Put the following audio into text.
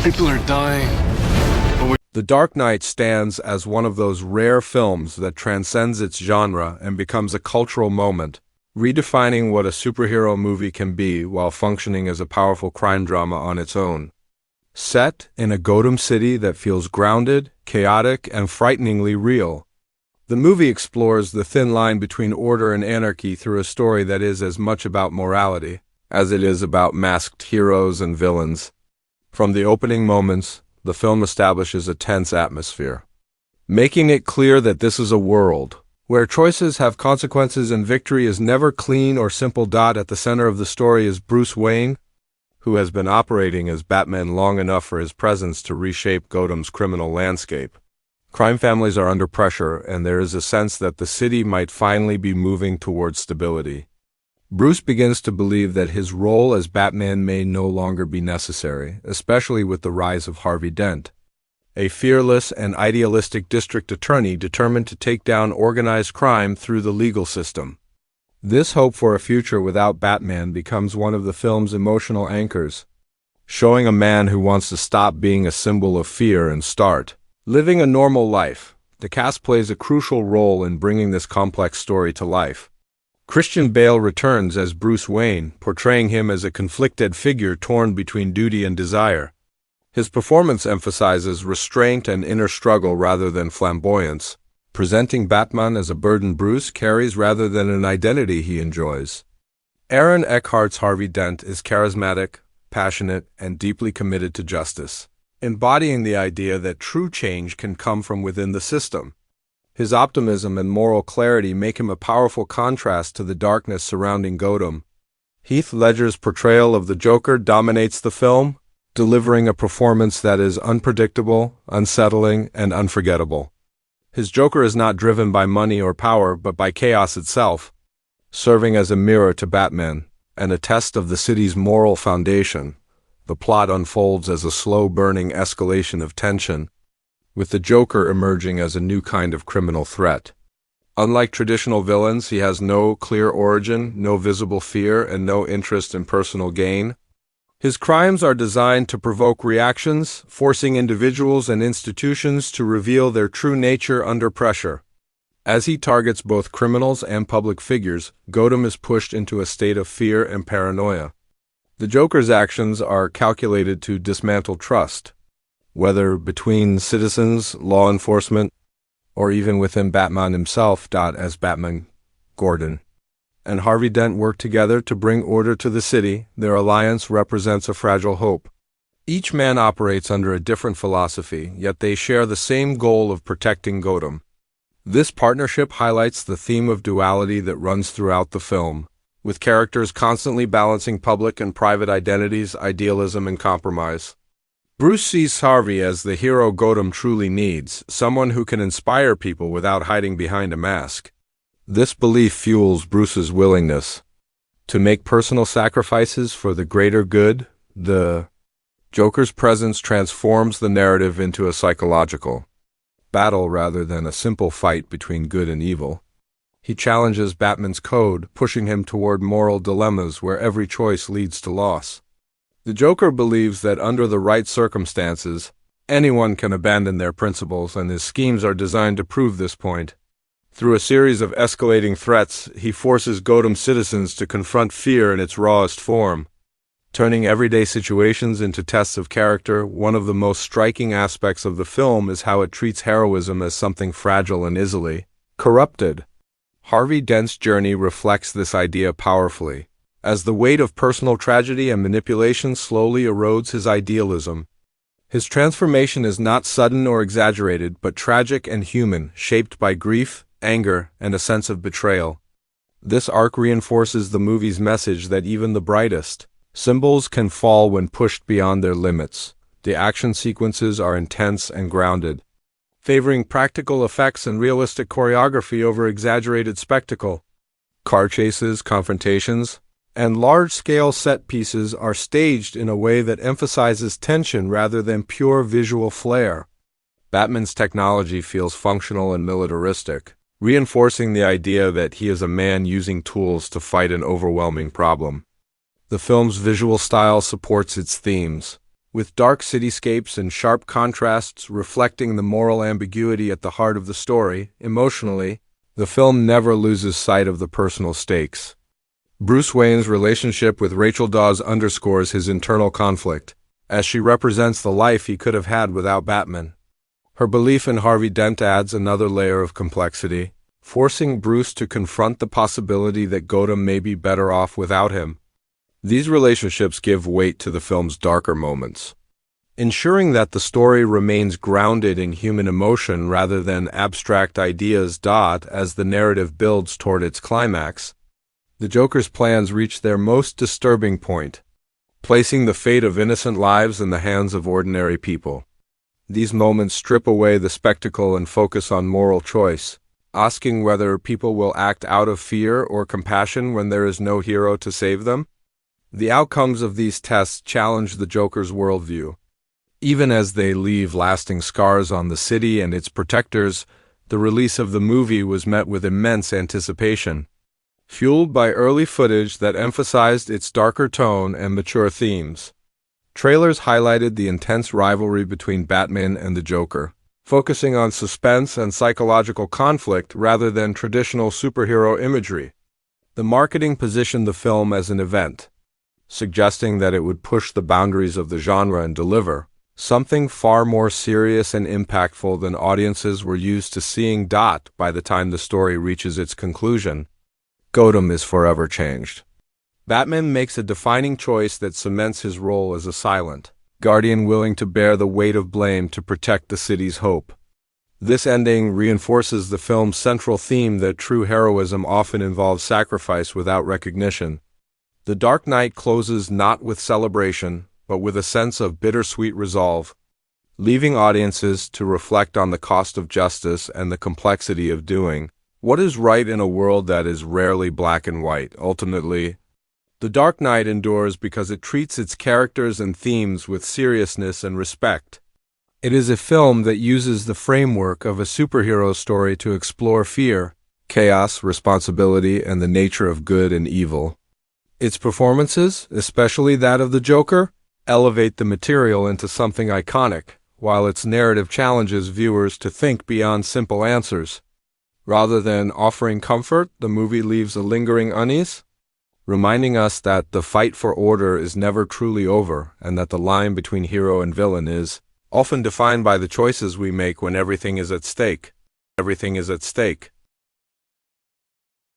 People are dying. The Dark Knight stands as one of those rare films that transcends its genre and becomes a cultural moment, redefining what a superhero movie can be while functioning as a powerful crime drama on its own. Set in a Gotham City that feels grounded, chaotic, and frighteningly real, the movie explores the thin line between order and anarchy through a story that is as much about morality as it is about masked heroes and villains. From the opening moments, the film establishes a tense atmosphere, making it clear that this is a world where choices have consequences and victory is never clean or simple. At the center of the story is Bruce Wayne, who has been operating as Batman long enough for his presence to reshape Gotham's criminal landscape. Crime families are under pressure, and there is a sense that the city might finally be moving towards stability. Bruce begins to believe that his role as Batman may no longer be necessary, especially with the rise of Harvey Dent, a fearless and idealistic district attorney determined to take down organized crime through the legal system. This hope for a future without Batman becomes one of the film's emotional anchors, showing a man who wants to stop being a symbol of fear and start living a normal life. The cast plays a crucial role in bringing this complex story to life. Christian Bale returns as Bruce Wayne, portraying him as a conflicted figure torn between duty and desire. His performance emphasizes restraint and inner struggle rather than flamboyance, presenting Batman as a burden Bruce carries rather than an identity he enjoys. Aaron Eckhart's Harvey Dent is charismatic, passionate, and deeply committed to justice, embodying the idea that true change can come from within the system. His optimism and moral clarity make him a powerful contrast to the darkness surrounding Gotham. Heath Ledger's portrayal of the Joker dominates the film, delivering a performance that is unpredictable, unsettling, and unforgettable. His Joker is not driven by money or power, but by chaos itself, serving as a mirror to Batman and a test of the city's moral foundation. The plot unfolds as a slow-burning escalation of tension, with the Joker emerging as a new kind of criminal threat. Unlike traditional villains, he has no clear origin, no visible fear, and no interest in personal gain. His crimes are designed to provoke reactions, forcing individuals and institutions to reveal their true nature under pressure. As he targets both criminals and public figures, Gotham is pushed into a state of fear and paranoia. The Joker's actions are calculated to dismantle trust, whether between citizens, law enforcement, or even within Batman himself. As Batman, Gordon, and Harvey Dent work together to bring order to the city, their alliance represents a fragile hope. Each man operates under a different philosophy, yet they share the same goal of protecting Gotham. This partnership highlights the theme of duality that runs throughout the film, with characters constantly balancing public and private identities, idealism, and compromise. Bruce sees Harvey as the hero Gotham truly needs, someone who can inspire people without hiding behind a mask. This belief fuels Bruce's willingness to make personal sacrifices for the greater good. The Joker's presence transforms the narrative into a psychological battle rather than a simple fight between good and evil. He challenges Batman's code, pushing him toward moral dilemmas where every choice leads to loss. The Joker believes that under the right circumstances, anyone can abandon their principles, and his schemes are designed to prove this point. Through a series of escalating threats, he forces Gotham citizens to confront fear in its rawest form, turning everyday situations into tests of character. One of the most striking aspects of the film is how it treats heroism as something fragile and easily corrupted. Harvey Dent's journey reflects this idea powerfully, as the weight of personal tragedy and manipulation slowly erodes his idealism. His transformation is not sudden or exaggerated, but tragic and human, shaped by grief, anger, and a sense of betrayal. This arc reinforces the movie's message that even the brightest symbols can fall when pushed beyond their limits. The action sequences are intense and grounded, favoring practical effects and realistic choreography over exaggerated spectacle. Car chases, confrontations, and large-scale set pieces are staged in a way that emphasizes tension rather than pure visual flair. Batman's technology feels functional and militaristic, reinforcing the idea that he is a man using tools to fight an overwhelming problem. The film's visual style supports its themes, with dark cityscapes and sharp contrasts reflecting the moral ambiguity at the heart of the story. Emotionally, the film never loses sight of the personal stakes. Bruce Wayne's relationship with Rachel Dawes underscores his internal conflict, as she represents the life he could have had without Batman. Her belief in Harvey Dent adds another layer of complexity, forcing Bruce to confront the possibility that Gotham may be better off without him. These relationships give weight to the film's darker moments, ensuring that the story remains grounded in human emotion rather than abstract ideas. As the narrative builds toward its climax, the Joker's plans reach their most disturbing point, placing the fate of innocent lives in the hands of ordinary people. These moments strip away the spectacle and focus on moral choice, asking whether people will act out of fear or compassion when there is no hero to save them. The outcomes of these tests challenge the Joker's worldview. Even as they leave lasting scars on the city and its protectors, the release of the movie was met with immense anticipation, fueled by early footage that emphasized its darker tone and mature themes. Trailers highlighted the intense rivalry between Batman and the Joker, focusing on suspense and psychological conflict rather than traditional superhero imagery. The marketing positioned the film as an event, suggesting that it would push the boundaries of the genre and deliver something far more serious and impactful than audiences were used to seeing. By the time the story reaches its conclusion, Gotham is forever changed. Batman makes a defining choice that cements his role as a silent guardian willing to bear the weight of blame to protect the city's hope. This ending reinforces the film's central theme that true heroism often involves sacrifice without recognition. The Dark Knight closes not with celebration, but with a sense of bittersweet resolve, leaving audiences to reflect on the cost of justice and the complexity of doing what is right in a world that is rarely black and white. Ultimately, The Dark Knight endures because it treats its characters and themes with seriousness and respect. It is a film that uses the framework of a superhero story to explore fear, chaos, responsibility, and the nature of good and evil. Its performances, especially that of the Joker, elevate the material into something iconic, while its narrative challenges viewers to think beyond simple answers. Rather than offering comfort, the movie leaves a lingering unease, reminding us that the fight for order is never truly over and that the line between hero and villain is often defined by the choices we make when everything is at stake.